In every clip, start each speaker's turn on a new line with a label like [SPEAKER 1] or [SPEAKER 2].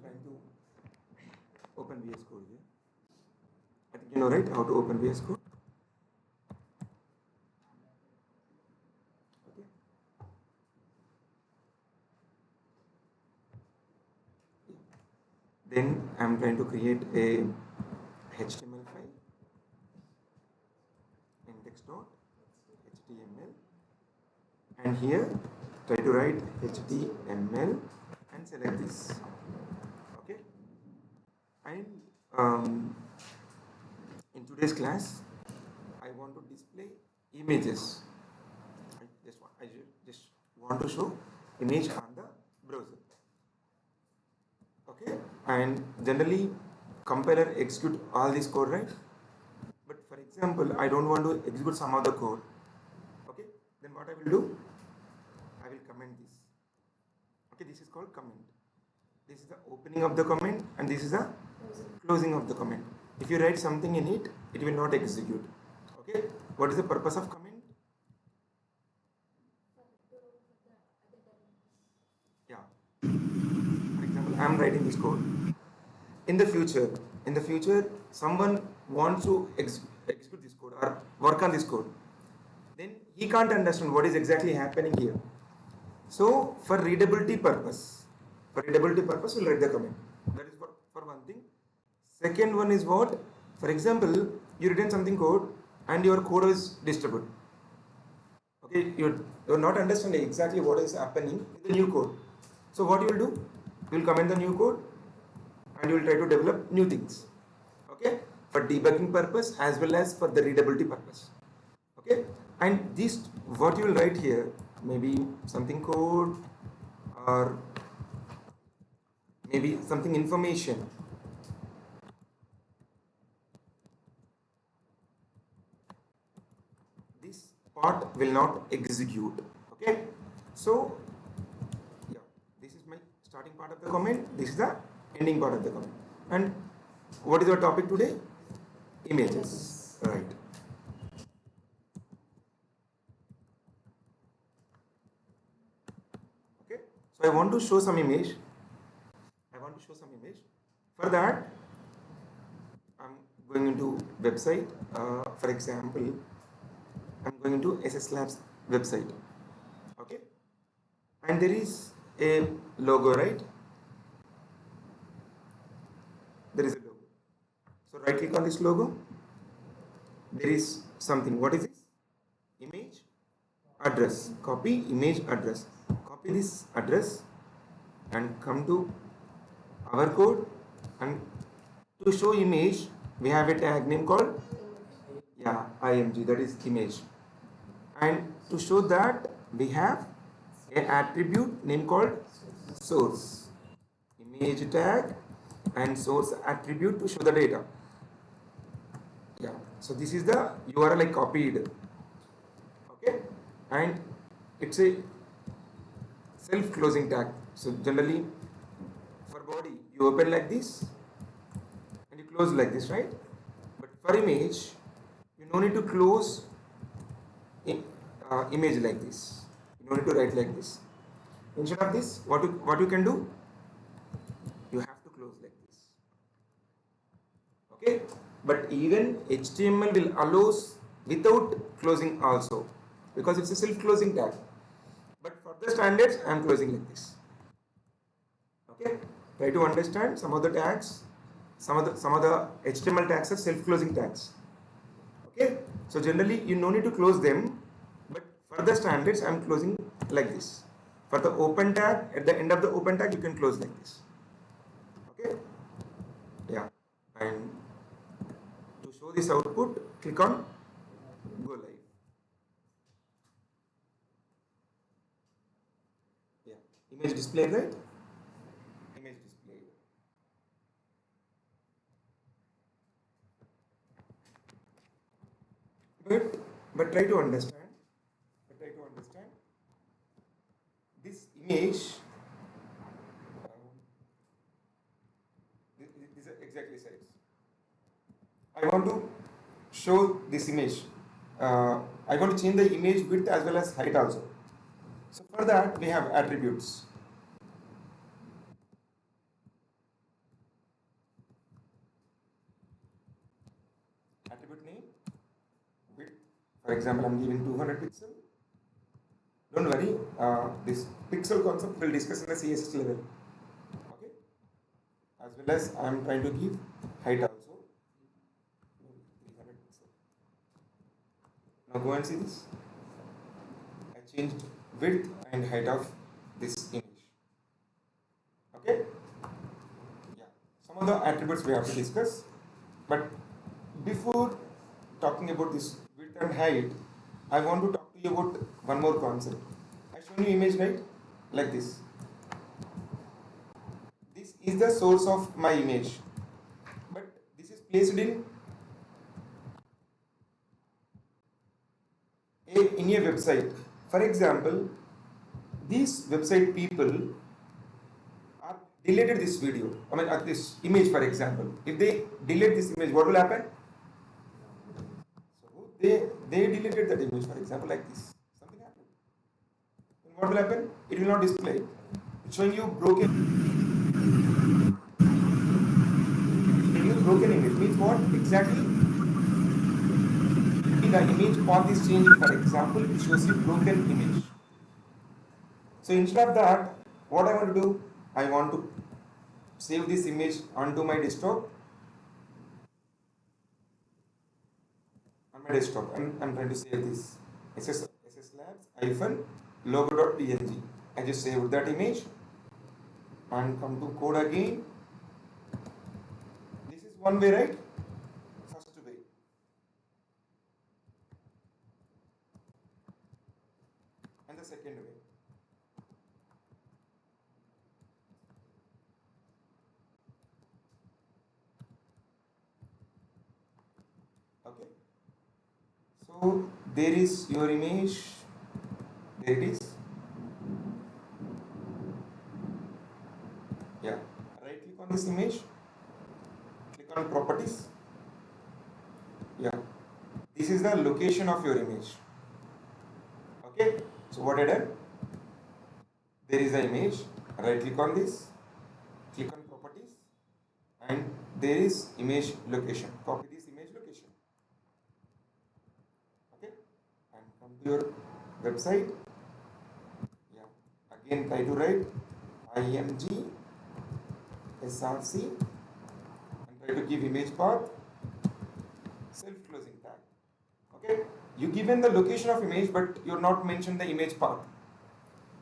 [SPEAKER 1] trying to open VS Code here. I think you know, right, how to open VS Code. Okay. Then I'm trying to create a HTML file, index.html, and here try to write HTML and select this. Okay. And in today's class, I want to display images. I just want to show image on the browser. Okay, and generally compiler execute all this code, right? But for example, I don't want to execute some of the code. Okay, then what I will do? I will comment this. Okay, this is called comment. This is the opening of the comment, and this is the closing of the comment. If you write something in it, it will not execute. Okay, what is the purpose of comment? Yeah. For example, I am writing this code. In the future, someone wants to execute this code or work on this code. Then he can't understand what is exactly happening here. So for readability purpose, we'll write the comment. That is for one thing. Second one is what? For example, you written something code and your code is disturbed. Okay, you're not understanding exactly what is happening in the new code. So what you will do? You will comment the new code and you will try to develop new things. Okay, for debugging purpose as well as for the readability purpose. Okay, and this what you will write here, maybe something code or maybe something information. This part will not execute. Okay, so yeah, this is my starting part of the comment, this is the ending part of the comment. And what is our topic today? Images, right? Okay, so I want to show some image. For that, I'm going into website. For example, I'm going into SS Labs website. Okay, and there is a logo, right? There is a logo. So right click on this logo. There is something. What is this? Image address. Copy image address. Copy this address and come to our code, and to show image we have a tag name called img, that is image. And to show that we have an attribute name called source. Image tag and source attribute to show the data. Yeah, so this is the URL I copied. Okay, and it's a self-closing tag. So generally for body you open like this and you close like this, right? But for image you no need to close image like this. You no need to write like this. Instead of this, what you can do? You have to close like this. Okay, but even HTML will allows without closing also, because it's a self-closing tag. But for the standards, I am closing like this. Okay, try to understand some of the tags. Some of the HTML tags are self-closing tags. Okay, so generally you no need to close them, but for the standards, I am closing like this. For the open tag, at the end of the open tag, you can close like this. Okay, yeah, and to show this output, click on go live. Yeah, image displayed, right? Image displayed. But try to understand. This image. These are exactly size. I want to show this image. I want to change the image width as well as height also. So for that we have attributes. attribute name, width. For example, I'm giving 200 pixel. Don't worry, this pixel concept we'll discuss in the CSS level. Okay. As well as I'm trying to give height also. 300 pixel. Now go and see this. I changed width and height of this image. Okay. Yeah. Some of the attributes we have to discuss, but before talking about this width and height, I want to talk to you about one more concept. I shown you image, right? Like this. This is the source of my image, but this is placed in a website. For example, these website people are deleted this video. I mean, this image, for example. If they delete this image, what will happen? So they deleted that image, for example, like this. Something happened. Then what will happen? It will not display. It's showing you broken. Broken image means what exactly? The image path is changing. For example, it shows you broken image. So instead of that, what I want to do, I want to save this image onto my desktop. On my desktop, I'm trying to save this SS Labs -logo.png. I just saved that image and come to code again. This is one way, right? First way. And the second way. Okay. So there is your image. There it is. Yeah. Right click on this image. Click on properties. Yeah. This is the location of your image. Okay. So what I done? There is the image. Right click on this. Click on properties. And there is image location. Copy this image location. Okay. And come to your website. Yeah. Again try to write img src and try to give image path self-closing tag. Okay. You given the location of image, but you're not mentioned the image path.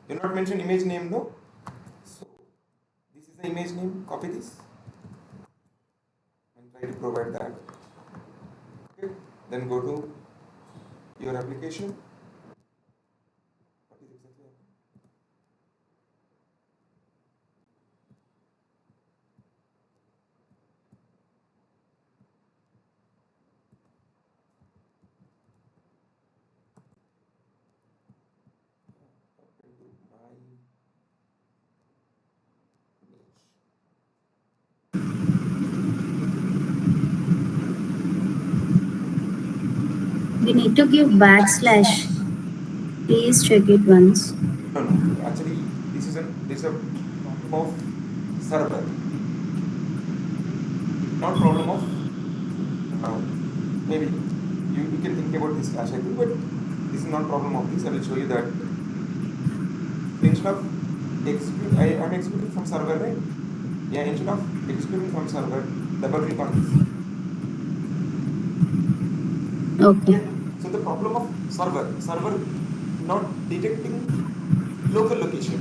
[SPEAKER 1] You're not mentioned image name, no? So this is the image name. Copy this and try to provide that. Okay. Then go to your application. What is exactly happening?
[SPEAKER 2] We need to give backslash. Please check it once.
[SPEAKER 1] No. Actually, this is a problem of server. Not problem of maybe you can think about this slash I think, but this is not problem of this. I will show you that instead of execute, I am executing from server, right? Yeah, instead of executing from server, double click on this.
[SPEAKER 2] Okay.
[SPEAKER 1] So the problem of server not detecting local location.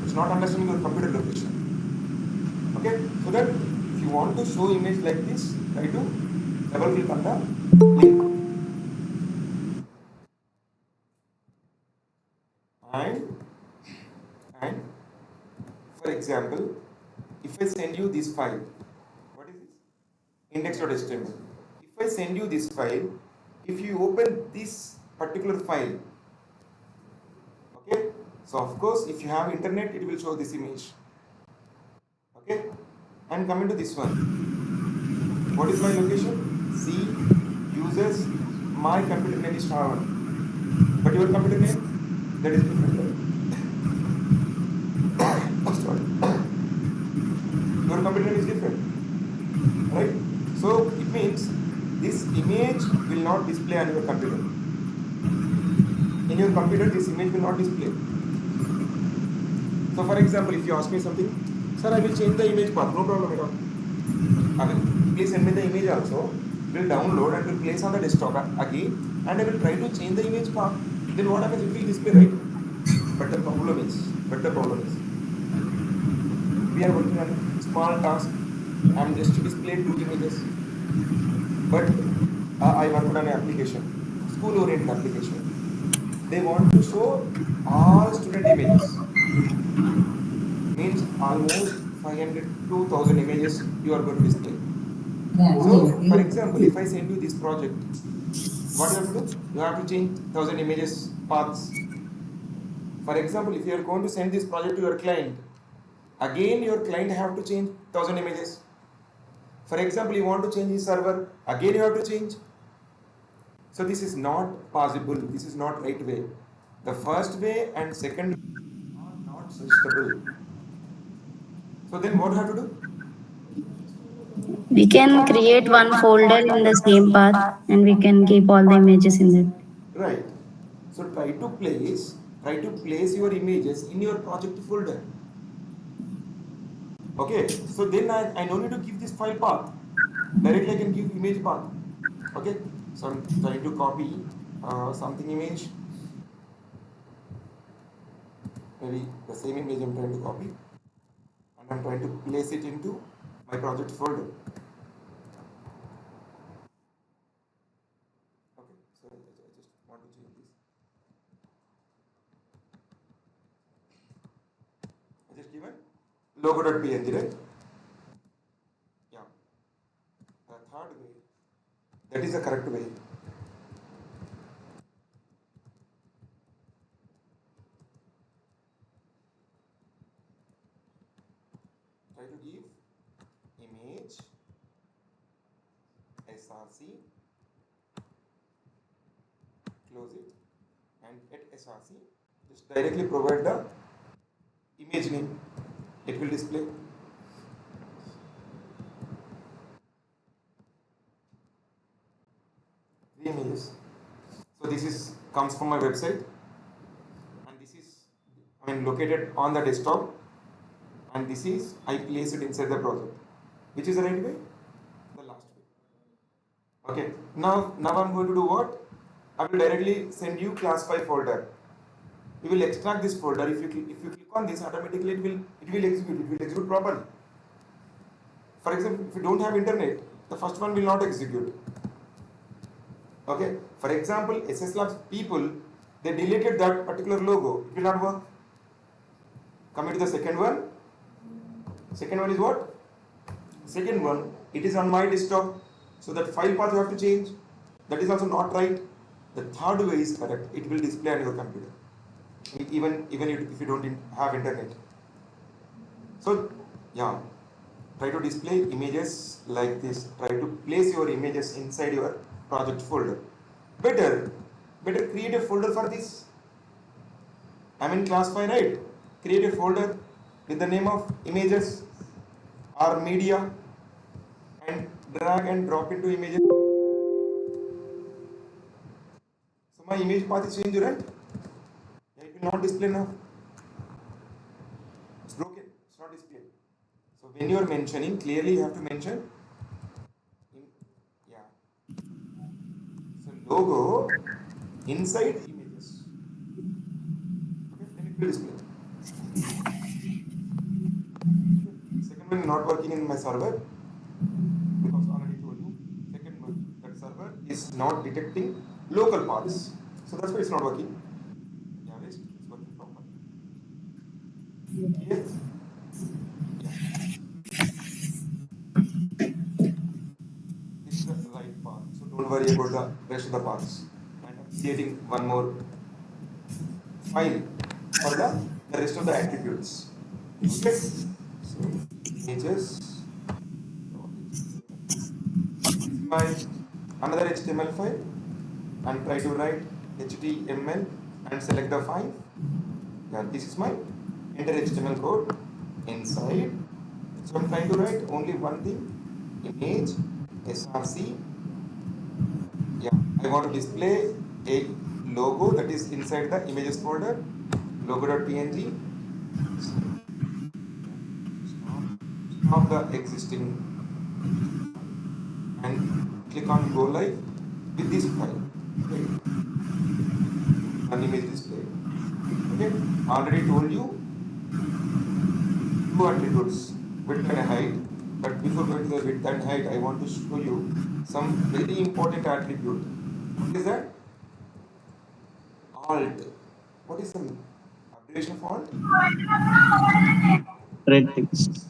[SPEAKER 1] It's not understanding your computer location. Okay, so that if you want to show image like this, try to double click on the link. And for example, if I send you this file, what is this? Index.html. If I send you this file, if you open this particular file, okay, so of course if you have internet, it will show this image. Okay, and coming to this one, what is my location? C users, my computer name is Shravan, but your computer name, that is different. Oh, sorry. Your computer name is different, right? So it this image will not display on your computer. In your computer, this image will not display. So for example, if you ask me something, sir, I will change the image path, no problem at all. I will, please send me the image also. We'll download and we'll place on the desktop again, and I will try to change the image path. Then what happens? It will display, right? But the problem is, we are working on small task. I'm just to display 2 images. But I worked on an application, school-oriented application. They want to show all student images. Means almost 500 to 1000 images you are going to display. So, for example, if I send you this project, what you have to do? You have to change 1000 images paths. For example, if you are going to send this project to your client, again your client have to change 1000 images. For example, you want to change his server, again you have to change. So this is not possible. This is not right way. The first way and second way are not suitable. So then what have to do?
[SPEAKER 2] We can create one folder in the same path and we can keep all the images in that.
[SPEAKER 1] Right. So try to place your images in your project folder. Okay. So then I no need to give this file path. Directly I can give image path. Okay. So I'm trying to copy something image. Maybe the same image I'm trying to copy, and I'm trying to place it into my project folder. Okay, so I just want to change this. I just given logo.png, right? Yeah. The third way, that is the correct way. Try to give image src, close it, and at src just directly provide the image name. It will display. The images. So this is comes from my website, and this is located on the desktop, and this is I place it inside the project. Which is the right way? The last way. Okay. Now I'm going to do what? I will directly send you class-5 folder. You will extract this folder. If you click on this, automatically it will execute. It will execute properly. For example, if you don't have internet, the first one will not execute. Okay. For example, SS Labs people, they deleted that particular logo. It will not work. Coming to the second one. Second one is what? Second one, it is on my desktop. So that file path you have to change. That is also not right. The third way is correct. It will display on your computer. Even if you don't have internet. So yeah, try to display images like this. Try to place your images inside your project folder. Better create a folder for this. I'm in class 5, right? Create a folder with the name of images or media and drag and drop into images. So my image path is changed, right? It will not display now. It's broken. It's not displayed. So when you are mentioning, clearly you have to mention. So logo inside images. Okay, then it will display. Second one not working in my server because already told you. Second one, that server is not detecting local paths. So that's why it's not working. Yeah, it's working properly. Yes. Yeah. This is the right path. So don't worry about the rest of the paths. And I'm creating one more file for the rest of the attributes. Okay. So images. This is my another HTML file, and try to write HTML and select the file. Yeah, this is my enter HTML code inside. So I'm trying to write only one thing: image src I want to display a logo that is inside the images folder, logo.png. Stop the existing and click on go live with this file. Okay. An image display. Okay. Already told you two attributes, width and height. But before going to the width and height, I want to show you some very important attribute. What is that? Alt. What is the abbreviation of alt?
[SPEAKER 3] Red text.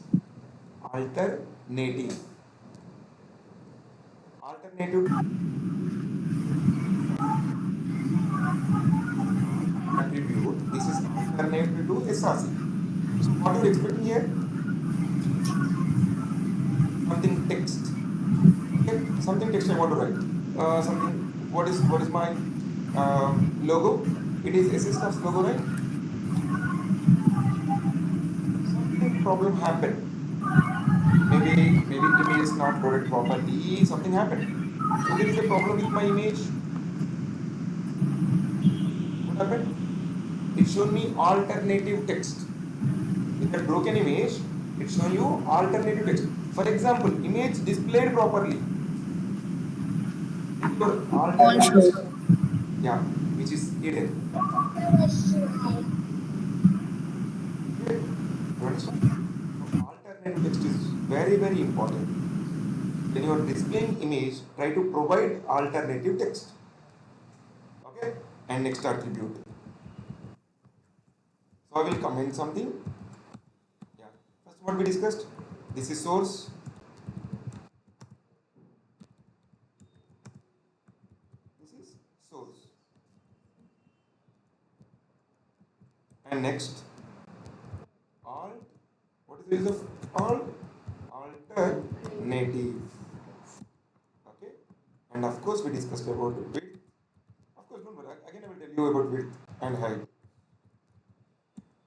[SPEAKER 1] Alternative. Alternative attribute. This is alternative to SRC. So what are you expecting here? Something text. Okay, something text I want to write. Something. What is my logo? It is SS Labs logo, right? Something problem happened. Maybe image is not loaded properly. Something happened. So there is a problem with my image. What happened? It showed me alternative text. In a broken image, it shows you alternative text. For example, image displayed properly. Your
[SPEAKER 2] Won't
[SPEAKER 1] alternative
[SPEAKER 2] show.
[SPEAKER 1] text, yeah, which is hidden. Okay, you understand? So alternative text is very important. When you are displaying image, try to provide alternative text. Okay, and next attribute. So I will comment something. Yeah. First, what we discussed. This is source. This is source. And next, alt. What is the use of alt? Alternative. Okay. And of course, we discussed about width. Of course, don't worry. Again, I will tell you about width and height.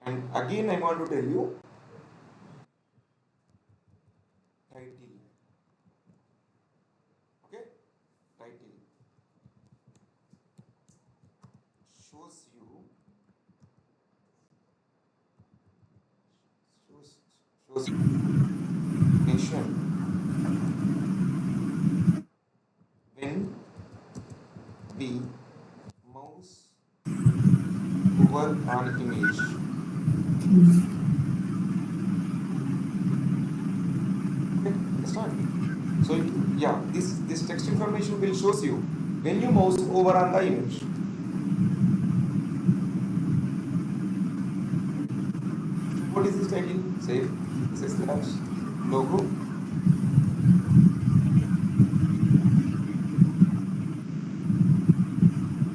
[SPEAKER 1] And again, I want to tell you title. Okay, title shows you shows nation when we mouse over an image. Okay, understand? So yeah, this text information will shows you when you mouse over on the image. What is this title? Say CLASS Labs logo.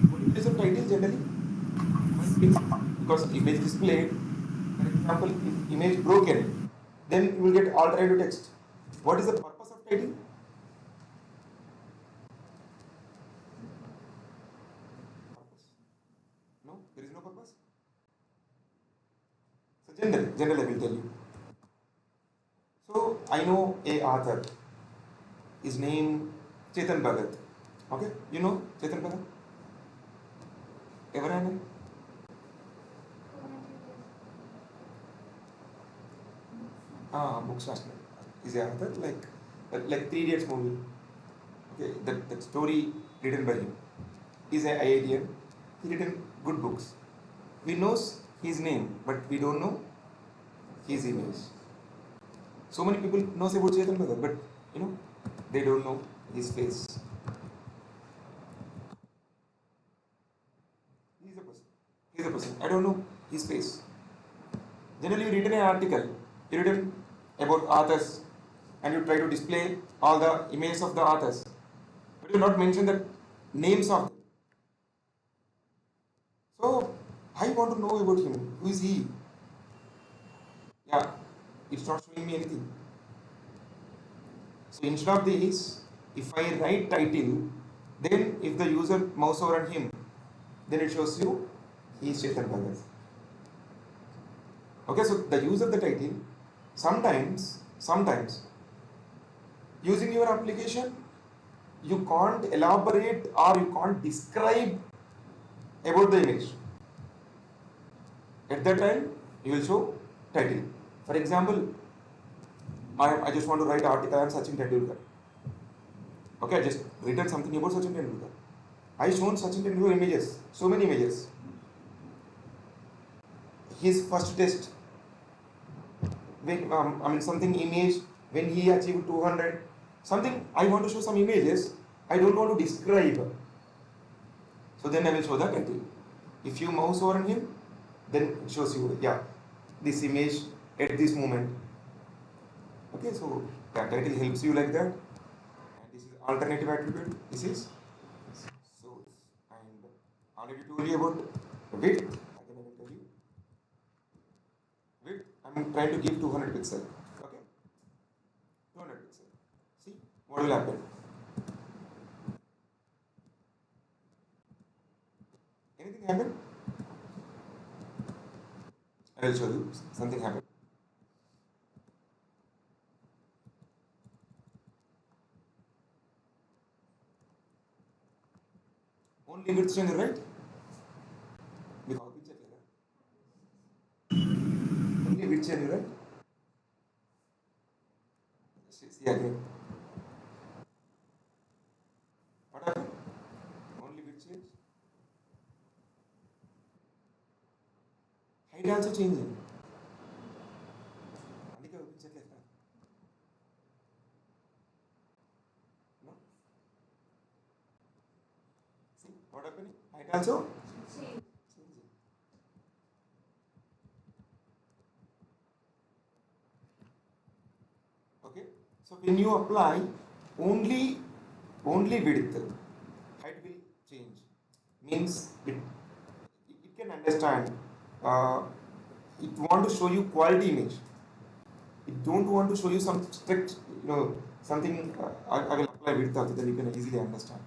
[SPEAKER 1] What is the title generally? Because image displayed, for example, if image broken, then you will get alternative text. What is the purpose of title? Purpose? No, there is no purpose. So general I will tell you. So I know a author. His name Chetan Bhagat. Okay, you know Chetan Bhagat? Ever heard? Books last night. Is a author like Three Idiots movie. Okay, that story written by him. He's an IITian. He written good books. We know his name, but we don't know his image. So many people knows about Chetan Bhagat, but you know they don't know his face. He's a person. He's a person. I don't know his face. Generally, you written an article, you written about authors, and you try to display all the images of the authors, but you not mention the names of them. So I want to know about him. Who is he? Yeah, it's not showing me anything. So instead of this, if I write title, then if the user mouse over on him, then it shows you he is Chetan Bhagat. Okay, so the use of the title, sometimes using your application, you can't elaborate or you can't describe about the image. At that time, you will show title. For example, I just want to write an article on Sachin Tendulkar. Okay, I just written something about Sachin Tendulkar. I shown Sachin Tendulkar images, so many images. His first test, when something image when he achieved 200, something I want to show some images. I don't want to describe. So then I will show the title. If you mouse over him, then it shows you, yeah, this image at this moment. Okay, so that title helps you like that. And this is alternative attribute. This is source. And already told you about width. Again, I will tell you. Width, I'm trying to give 200 pixel. Okay, 200 pixel. See what will happen. Anything happen? I will show you something happen. Only width change, right? Without picture, only width change, right? See again. What happened? Only width change. Height also changing. No? See what happening? Height also changing. Okay. So when you apply only width, height will change. Means it can understand. Uh, it want to show you quality image. It don't want to show you some strict, something. I will apply width also, then you can easily understand.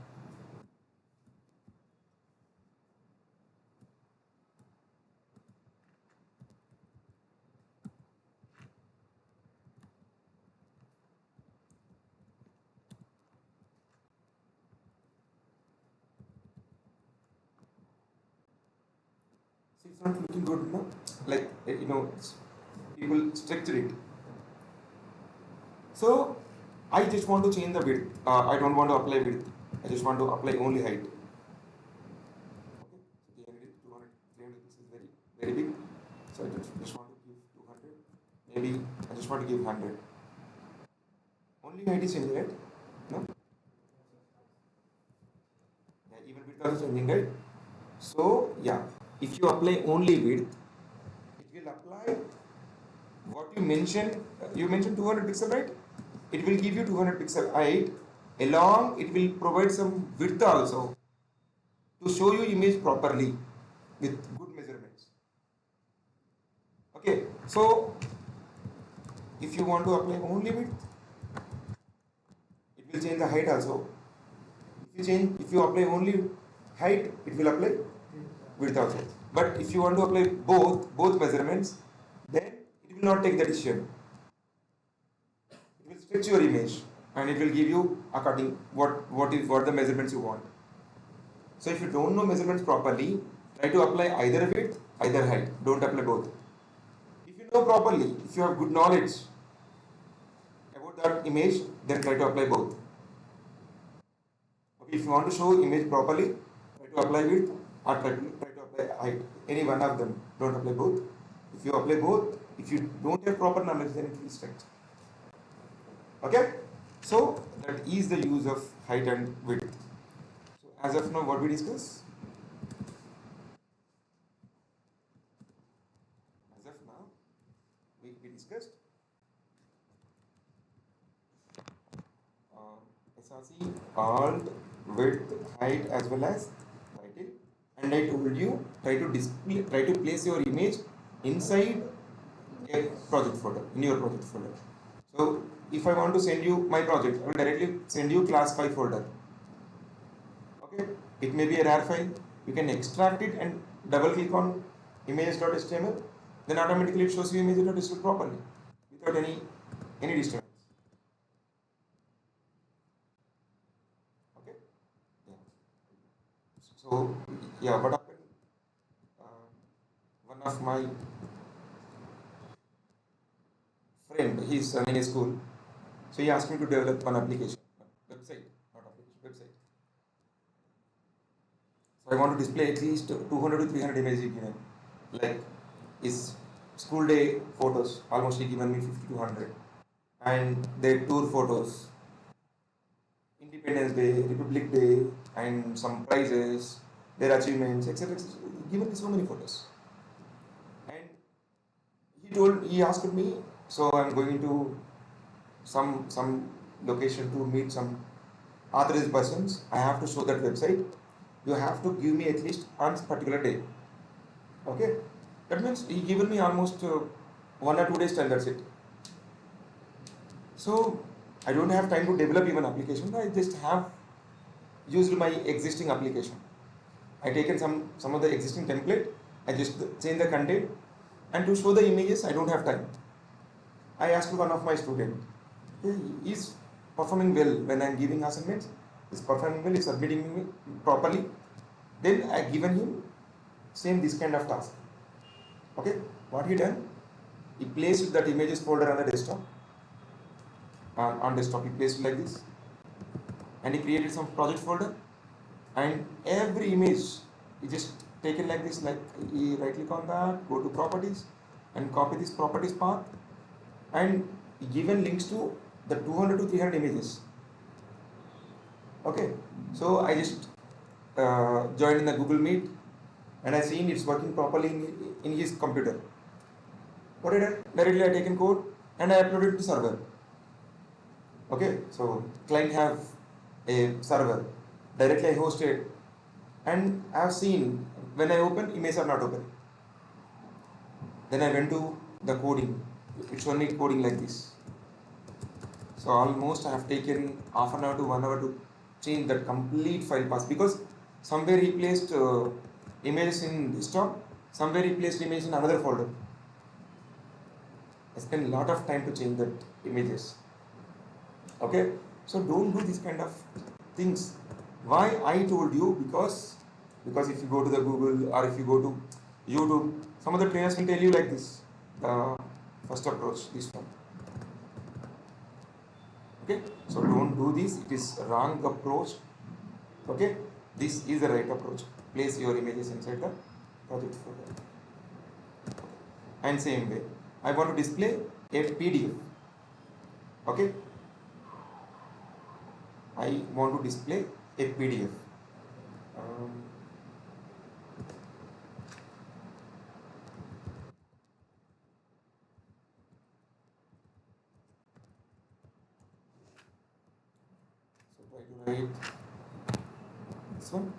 [SPEAKER 1] See, it's not looking good, no? Like, people structure it. So, I just want to change the width. I don't want to apply width. I just want to apply only height. Okay, 300, 200, 300 is very, very big. So, I just want to give 200. Maybe I just want to give 100. Only height is changing, right? No? Yeah, even width also changing, right? So, yeah, if you apply only width, it will apply what you mentioned. You mentioned 200 pixel, right? It will give you 200 pixel height. Along, it will provide some width also to show you image properly with good measurements. Okay, so if you want to apply only width, it will change the height also. If you apply only height, it will apply width also. But if you want to apply both measurements, then it will not take the decision. It will stretch your image and it will give you according what the measurements you want. So if you don't know measurements properly, try to apply either width, either height. Don't apply both. If you know properly, if you have good knowledge about that image, then try to apply both. Okay, if you want to show image properly, try to apply width or try to apply height. Any one of them. Don't apply both. If you apply both, if you don't have proper knowledge, then it will stretch. Okay? So that is the use of height and width. So as of now, what we discuss? As of now, we discussed SRC, alt, width, height as well as title. And I told you try to place your image inside a project folder, in your project folder. So if I want to send you my project, I will directly send you class 5 folder. Okay, it may be a RAR file. You can extract it and double click on images.html. Then automatically it shows you images.html properly without any disturbance. So yeah, what happened? Uh, One of my friend, he's in a school, so he asked me to develop one application, website, not application, website. So I want to display at least 200 to 300 images given, like his school day photos, almost he given me 50 to 100, and their tour photos, Independence Day, Republic Day, and some prizes, their achievements, etc. etc. He given me so many photos, and he asked me, so I'm going to some location to meet some authorized persons. I have to show that website. You have to give me at least on particular day. Okay, that means he given me almost 1 or 2 days time. That's it. So I don't have time to develop even application. I just have used my existing application. I taken some of the existing template. I just change the content, and to show the images, I don't have time. I asked one of my students. He is performing well when I'm giving assignments. He's performing well. He's submitting me properly. Then I given him same this kind of task. Okay, what he done? He placed that images folder on the desktop. On desktop, he placed it like this, and he created some project folder. And every image he just taken like this. Like he right click on that, go to properties, and copy this properties path, and given links to the 200 to 300 images. Okay, so I just joined in the Google Meet, and I seen it's working properly in his computer. What I did? Directly I taken code and I uploaded to server. Okay, so client have a server. Directly I hosted, and I have seen when I open, images are not open. Then I went to the coding. It's only coding like this. So almost I have taken half an hour to 1 hour to change that complete file path, because somewhere he placed images in desktop, somewhere he placed image in another folder. I spent a lot of time to change that images. Okay, so don't do this kind of things. Why I told you? Because if you go to the Google or if you go to YouTube, some of the trainers will tell you like this. First approach, this one. Okay, so don't do this. It is wrong approach. Okay, this is the right approach. Place your images inside the project folder. And same way, I want to display a PDF. Okay, I want to display a PDF. Um, so try to write this one.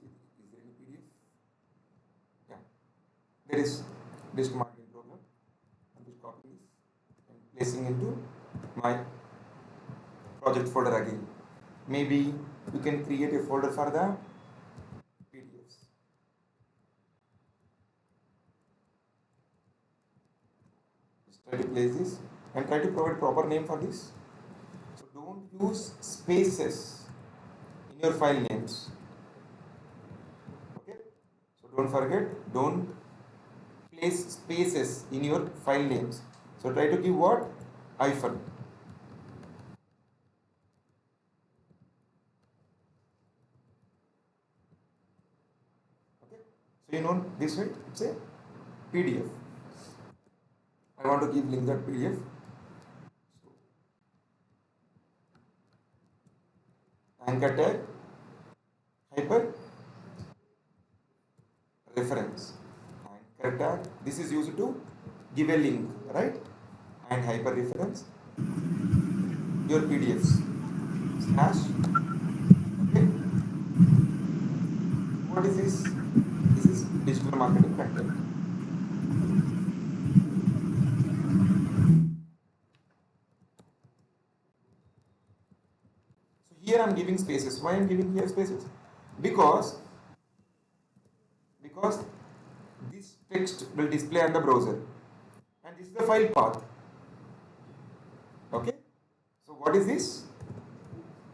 [SPEAKER 1] See, is there any PDF? Yeah, there is list marking program. I'm just copying this and placing into my project folder again. Maybe you can create a folder for the PDFs. Just try to place this and try to provide proper name for this. So don't use spaces in your file names. Okay? So don't forget, don't place spaces in your file names. So try to give what? Hyphen. Okay? So you know this way, it's a PDF. I want to give link that PDF. So anchor tag, hyper reference. Anchor tag, this is used to give a link, right? And hyper reference, your PDFs. Slash. Okay. What is this? This is digital marketing content. So here I'm giving spaces. Why I'm giving here spaces? Because because this text will display on the browser, and this is the file path. Okay. So what is this?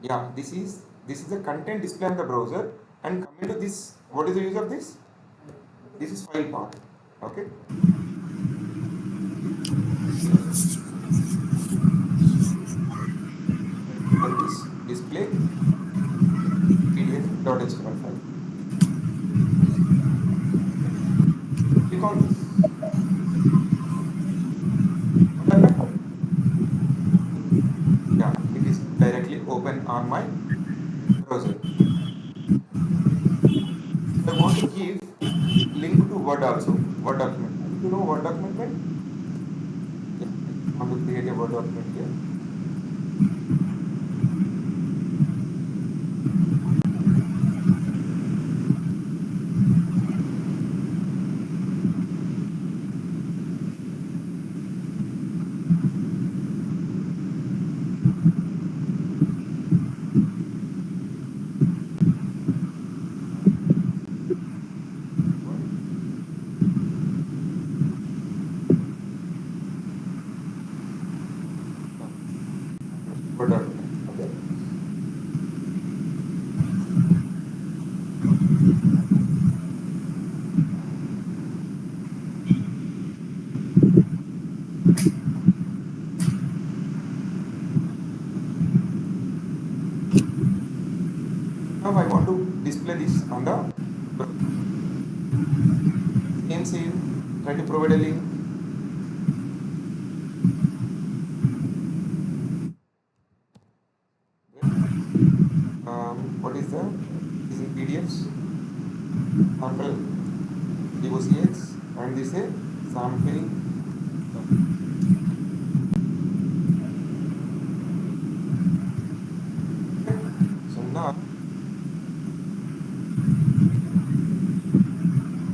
[SPEAKER 1] Yeah, this is the content display on the browser, and coming to this, what is the use of this? This is file path. Okay. For this display PDF.html file. Click on this. What happened? Yeah, it is directly open on my browser. I want to give link to Word also. Word document. I think you know Word document, right? Yeah, I want to create a Word document here. Word. Word document. Okay. Now I want to display this on the browser. Same. Try to provide a link. What is the? It is in PDFs. Sample DOCX and this is sampling. Okay. So now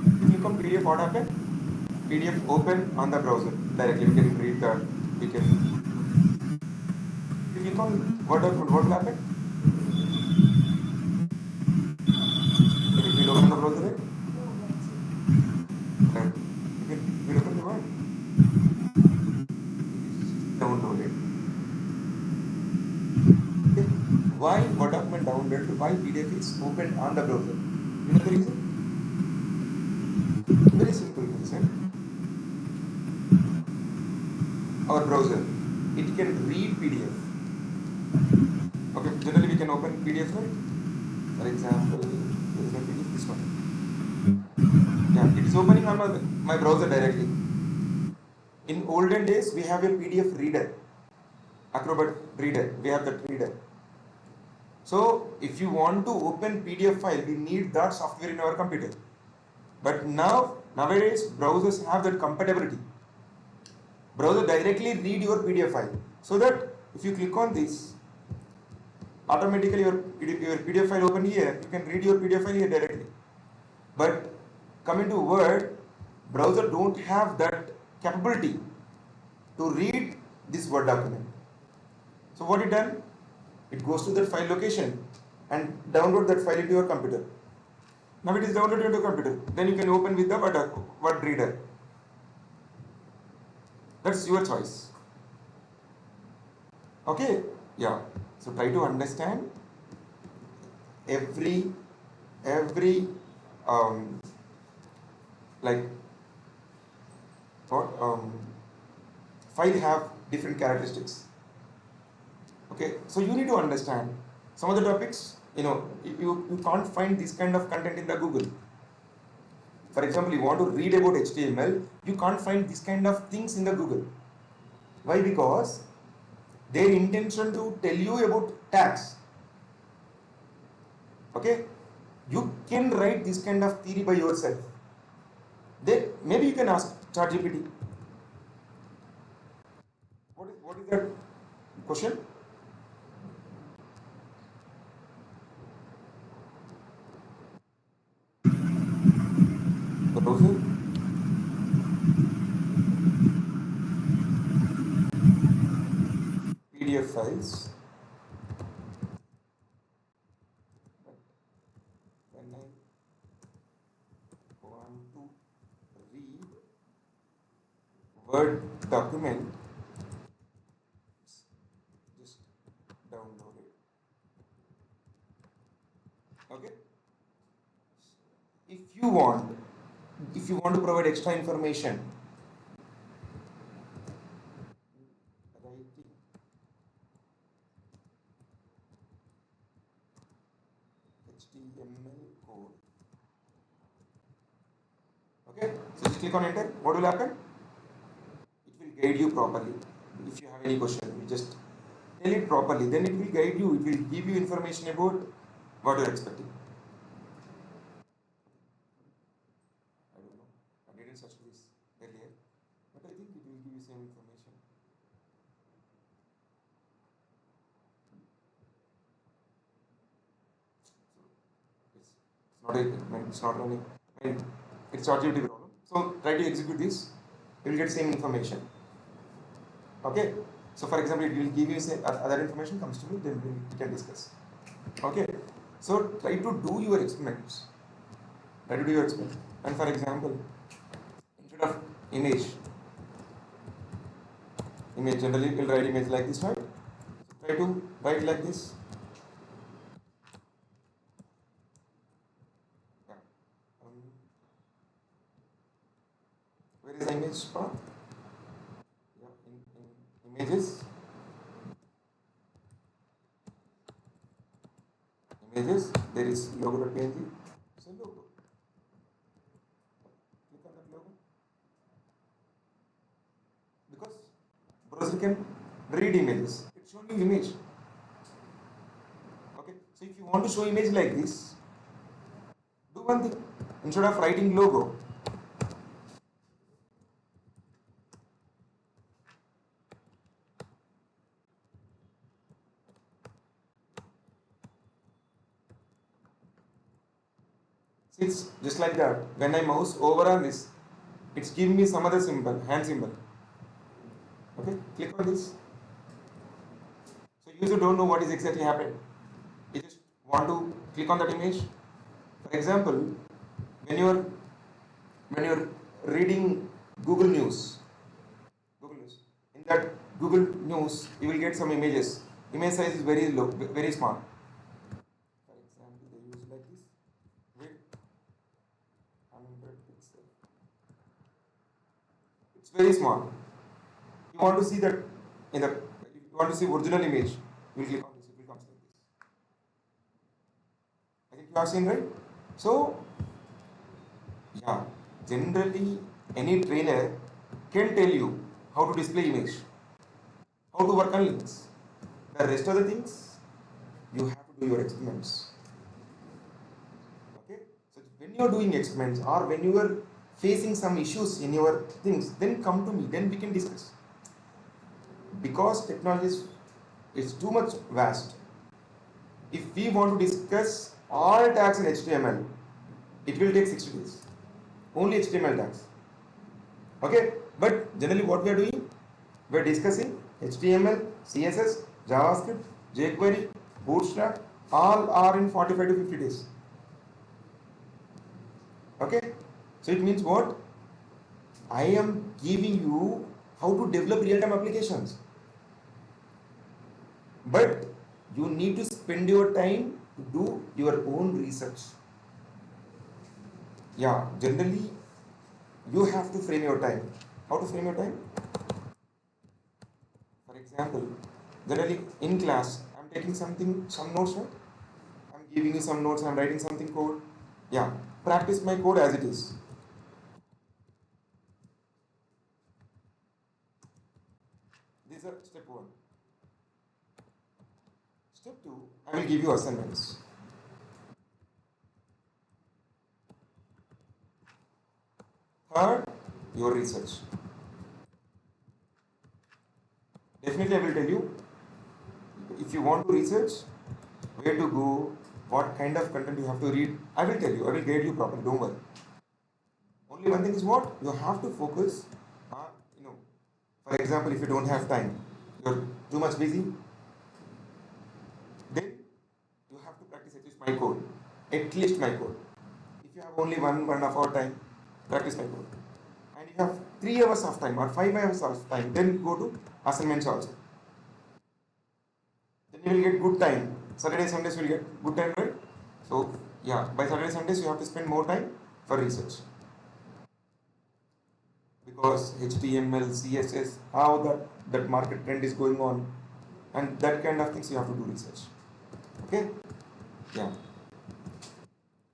[SPEAKER 1] if you click on PDF, what happened? PDF open on the browser directly. We can read that. We can. If you click on Word document, what will happen? It will open the browser, right? Right. You can open the Word. Download it. Okay. Why Word document downloaded? Why PDF is open on the browser? You know the reason? Very simple reason. Our browser, it can read PDF. Okay, generally we can open PDF, right? For example, there is a PDF, this one. Yeah, it is opening on my browser directly. In olden days, we have a PDF reader, Acrobat reader. We have that reader. So, if you want to open PDF file, we need that software in our computer. But nowadays, browsers have that compatibility. Browser directly read your PDF file. So that if you click on this, automatically your PDF file open here. You can read your PDF file here directly. But coming to Word, browser don't have that capability to read this Word document. So what it done? It goes to that file location and download that file into your computer. Now it is downloaded into your computer. Then you can open with the Word reader. That's your choice. Okay? Yeah. So try to understand every um, like what file have different characteristics. Okay, so you need to understand some of the topics. You can't find this kind of content in the Google. For example, you want to read about HTML, you can't find this kind of things in the Google. Why? Because their intention to tell you about tags. Okay, you can write this kind of theory by yourself. Then maybe you can ask ChatGPT. What is that question? Browser PDF files. When I want to read Word document, just download it. Okay. If you want, to provide extra information, writing HTML code. Okay. So just click on enter. What will happen? It will guide you properly. If you have any question, you just tell it properly. Then it will guide you. It will give you information about what you're expecting. I don't know. I didn't search this earlier, but I think it will give you same information. It's not running. I mean, it's not GPT problem. So try to execute this. You will get same information. Okay. So for example, it will give you say other information comes to me, then we can discuss. Okay. So try to do your experiments. Try to do your experiment. And for example, instead of image generally we'll write image like this, right? So try to write like this. Yeah. Where is the image part? Yeah, in images. There is logo.png. So logo. Click on that logo. Because browser can read images. It's showing you image. Okay. So if you want to show image like this, do one thing. Instead of writing logo, it's just like that. When I mouse over on this, it's giving me some other symbol, hand symbol. Okay, click on this. So user don't know what is exactly happened. You just want to click on that image. For example, when you're reading Google News, in that Google News, you will get some images. Image size is very low, very small. For example, they use like this. Width 100 pixels. It's very small. You want to see that if you want to see original image, you will click on this. It will come like this. I think you have seen, right? So yeah, generally any trainer can tell you how to display image, how to work on links. The rest of the things you have to do your experiments. Okay? So when you are doing experiments or when you are facing some issues in your things, then come to me, then we can discuss. Because technology is too much vast. If we want to discuss all tags in HTML, it will take 60 days. Only HTML tags. Okay? But generally what we are doing, we are discussing HTML, CSS, JavaScript, jQuery, Bootstrap, all are in 45 to 50 days. Okay? So it means what? I am giving you how to develop real-time applications. But you need to spend your time to do your own research. Yeah, generally you have to frame your time. How to frame your time? For example, generally in class, I'm taking some notes, right? I'm giving you some notes, I'm writing something code. Yeah, practice my code as it is. These are step 1. Step 2, I will give you assignments. Third, your research. Definitely I will tell you, if you want to research, where to go, what kind of content you have to read, I will tell you, I will guide you properly, don't worry. Only one thing is what? You have to focus on, for example, if you don't have time, you're too much busy, then you have to practice at least my code. At least my code. If you have only 1.5 hour time, practice my code. And you have 3 hours of time or 5 hours of time, then go to assignments also. Then you will get good time. Saturday, Sundays will get good time, right? So yeah, by Saturday Sundays you have to spend more time for research, because HTML, CSS, how that market trend is going on, and that kind of things you have to do research. Okay, yeah.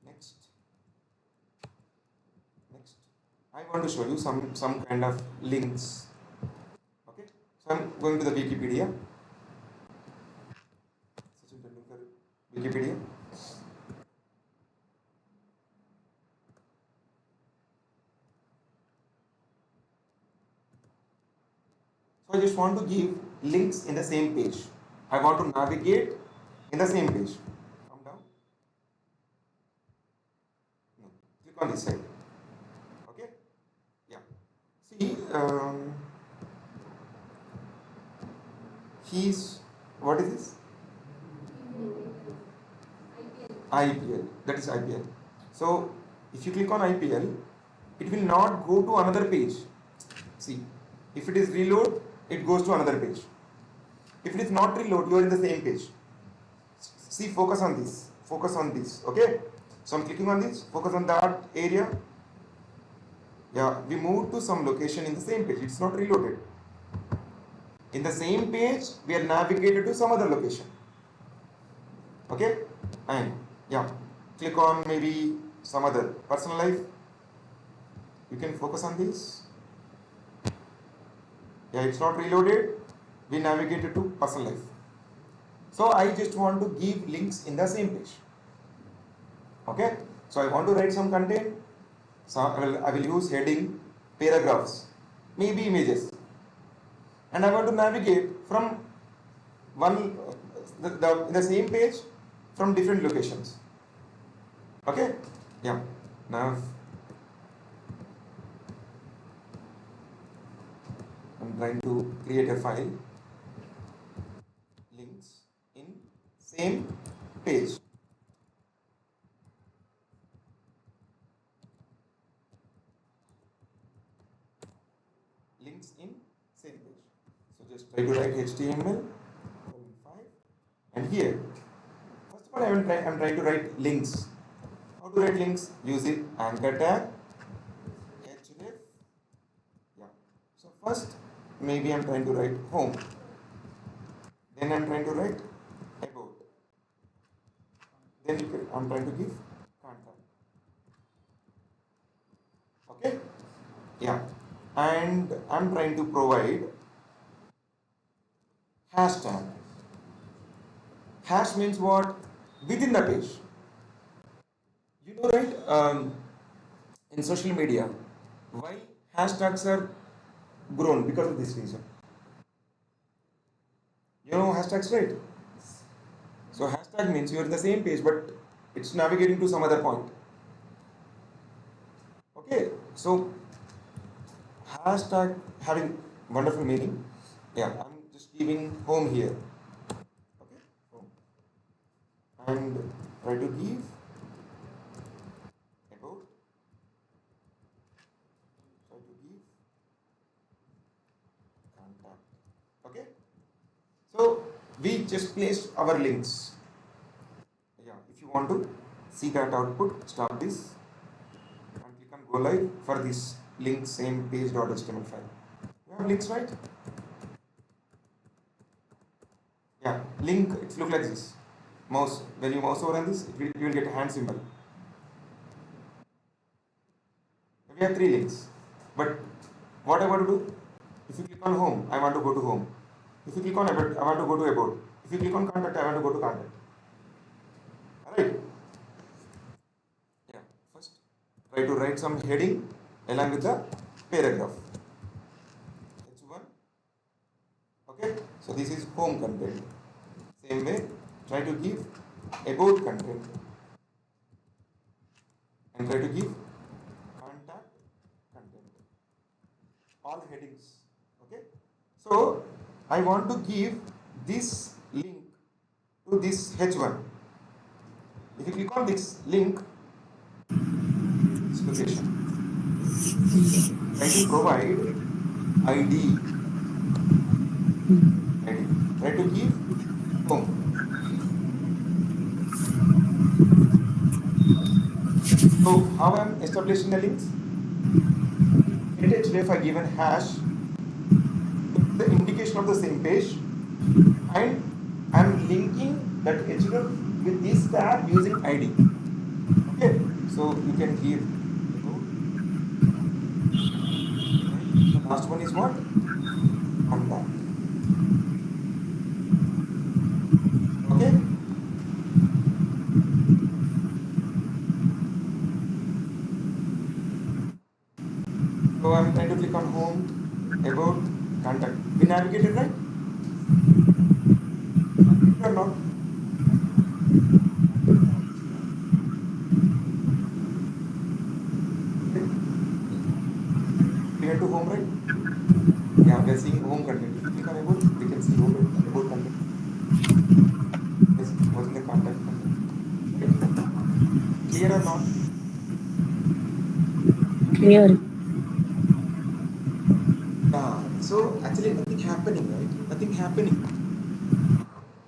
[SPEAKER 1] Next, next, I want to show you some kind of links. Okay, so I'm going to the Wikipedia. Sachin Tendulkar, Wikipedia. So I just want to give links in the same page. I want to navigate in the same page. Come down. No. Click on this side. Okay. Yeah. See, he's, what is this? IPL. That is IPL. So if you click on IPL, it will not go to another page. See, if it is reload, it goes to another page. If it is not reload, you are in the same page. See, focus on this. Focus on this. Okay. So I'm clicking on this. Focus on that area. Yeah, we moved to some location in the same page. It's not reloaded. In the same page, we are navigated to some other location. Okay, and yeah, click on maybe some other personal life. You can focus on this. Yeah, it's not reloaded. We navigated to personal life. So I just want to give links in the same page. Okay, so I want to write some content. So I will use heading, paragraphs, maybe images, and I want to navigate from one the same page from different locations. Okay, yeah. Now I'm trying to create a file, links in same page. Links in same page. So just try to write HTML 5, and here, first of all, I'm trying to write links. How to write links? Use it anchor tag, href. Yeah. So first, maybe I'm trying to write home. Then I'm trying to write about. Then I'm trying to give contact. Okay? Yeah. And I'm trying to provide hashtag. Hash means what? Within the page. You know, right? In social media, why hashtags are grown? Because of this reason. You know hashtags, right? So hashtag means you're in the same page, but it's navigating to some other point. Okay, so hashtag having wonderful meaning. Yeah, I'm just giving home here. Okay, home. And try to give about. Try to give contact. Okay, so we just placed our links. Yeah, if you want to see that output, stop this and click on go live for this link same page.html file. You have links, right? Yeah, link, it look like this. Mouse, when you mouse over on this, you will get a hand symbol. We have 3 links. But what I want to do, if you click on home, I want to go to home. If you click on about, I want to go to about. If you click on contact, I want to go to contact. Alright? Yeah, first try to write some heading along with the paragraph. H1. Okay, so this is home content. Same way, try to give about content and try to give contact content. All headings. Okay, so I want to give this link to this H1. If you click on this link, this location, try to provide ID. Try to give home. how I'm establishing the links? Get href given hash, the indication of the same page, and I'm linking that href with this tab using ID. Okay, so you can give about, and the last one is what? Contact. Okay, so I'm trying to click on home, about, contact. We navigated, right? Navigated or not? Okay. We went to home, right? Yeah, we are seeing home content. If you click on about, we can see home and about content. Yes, watching the contact content. Right? Clear or not?
[SPEAKER 2] Clear.
[SPEAKER 1] Yeah. So actually nothing happening, right? Nothing happening.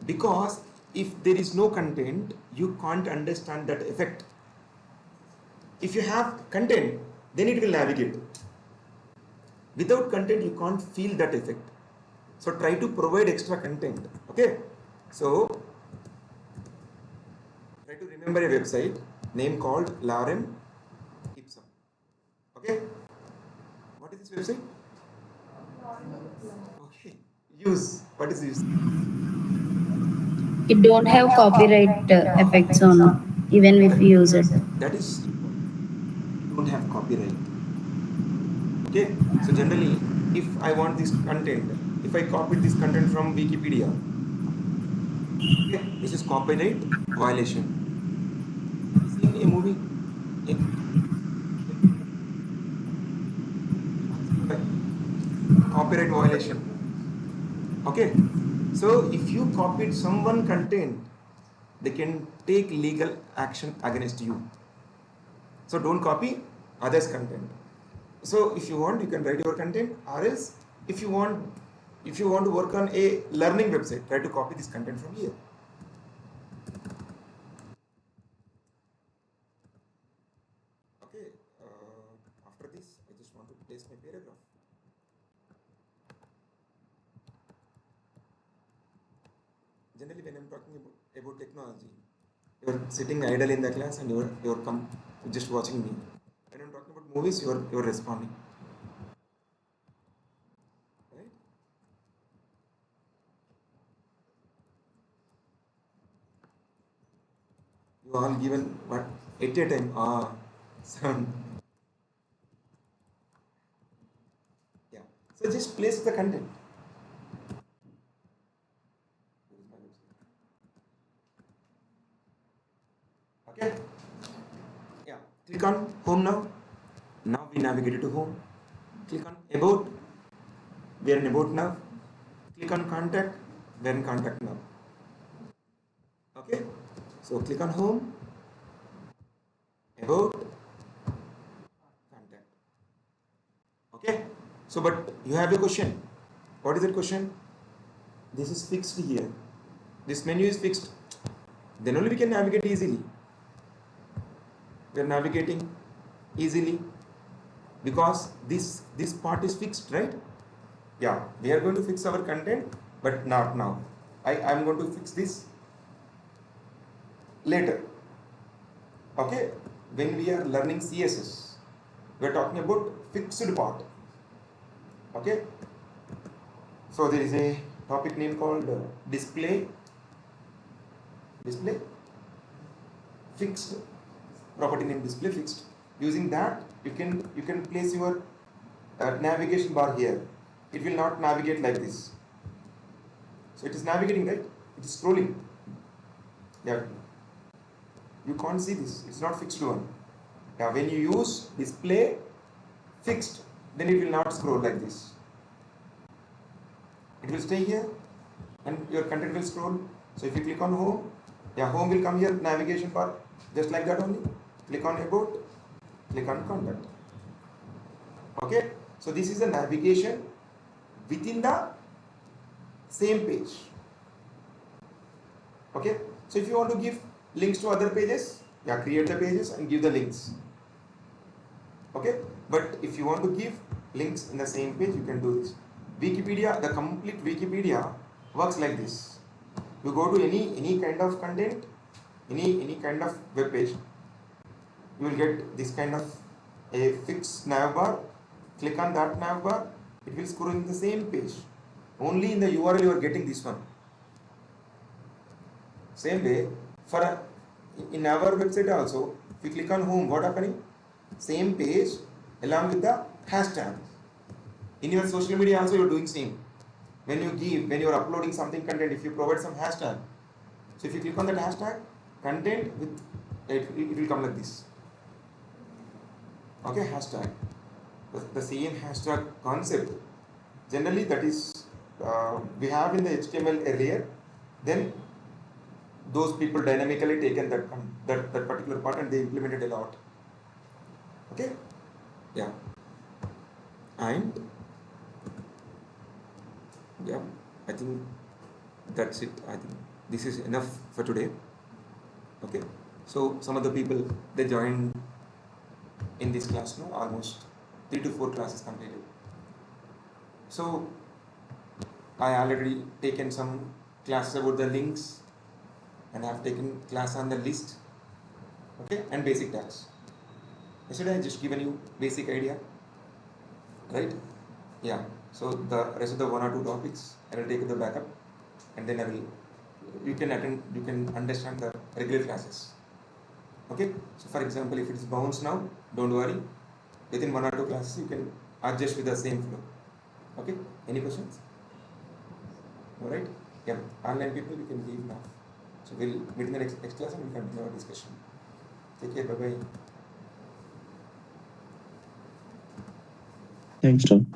[SPEAKER 1] Because if there is no content, you can't understand that effect. If you have content, then it will navigate. Without content, you can't feel that effect. So try to provide extra content. Okay. So try to remember a website name called Lorem Ipsum. Okay. What is this website? Okay. Use. What is use?
[SPEAKER 2] It don't have copyright effects on even if we use it.
[SPEAKER 1] That is important. Don't have copyright. Okay. So generally, if I want this content, if I copied this content from Wikipedia, okay, this is copyright violation. Have you seen a movie? In copyright violation. Okay, so if you copied someone content, they can take legal action against you. So don't copy others content. So if you want, you can write your content, or else if you want to work on a learning website, try to copy this content from here. Okay, after this I just want to place my paragraph. Generally, when I'm talking about technology, you're sitting idle in the class and you're just watching me. When I'm talking about movies, you're responding. Right? You all given what at a time? Seven. Yeah. So just place the content. Okay. Yeah. Click on home now. Now we navigated to home. Click on about. We are in about now. Click on contact. We are in contact now. Okay. So click on home. About contact. Okay. So but you have a question. What is that question? This is fixed here. This menu is fixed. Then only we can navigate easily. We are navigating easily because this part is fixed, right? Yeah, we are going to fix our content, but not now. I'm going to fix this later. Okay, when we are learning CSS, we are talking about fixed part. Okay, so there is a topic name called display fixed, property name display fixed. Using that you can place your navigation bar here. It will not navigate like this. So it is navigating, right? It is scrolling. Yeah, you can't see this. It's not fixed one. Yeah, when you use display fixed, then it will not scroll like this. It will stay here and your content will scroll. So if you click on home, yeah, home will come here, navigation bar, just like that only. Click on about, click on contact. Okay, so this is the navigation within the same page. Okay, so if you want to give links to other pages, yeah, create the pages and give the links. Okay, but if you want to give links in the same page, you can do this. Wikipedia, the complete Wikipedia works like this. You go to any kind of content, any kind of web page, you will get this kind of a fixed nav bar. Click on that nav bar, it will scroll in the same page. Only in the URL you are getting this one. Same way, for in our website also, if you click on home, what happening? Same page along with the hashtag. In your social media also you are doing same. When you are uploading something content, if you provide some hashtag, so if you click on that hashtag, content with it will come like this. Okay, hashtag. The same hashtag concept. Generally, that is we have in the HTML earlier. Then those people dynamically taken that particular part and they implemented a lot. Okay, yeah, and yeah, I think that's it. I think this is enough for today. Okay, so some of the people they joined in this class now, almost 3 to 4 classes completed. So I already taken some classes about the links and I have taken class on the list, okay, and basic tags. Yesterday I just given you basic idea, right? Yeah, so the rest of the 1 or 2 topics I will take the backup and then you can understand the regular classes. Okay, so for example, if it is bounce now, don't worry, within 1 or 2 classes you can adjust with the same flow. Okay, any questions? Alright, yeah, online people you can leave now. So we'll meet in the next class and we'll continue our discussion. Take care, bye bye.
[SPEAKER 3] Thanks, Tom.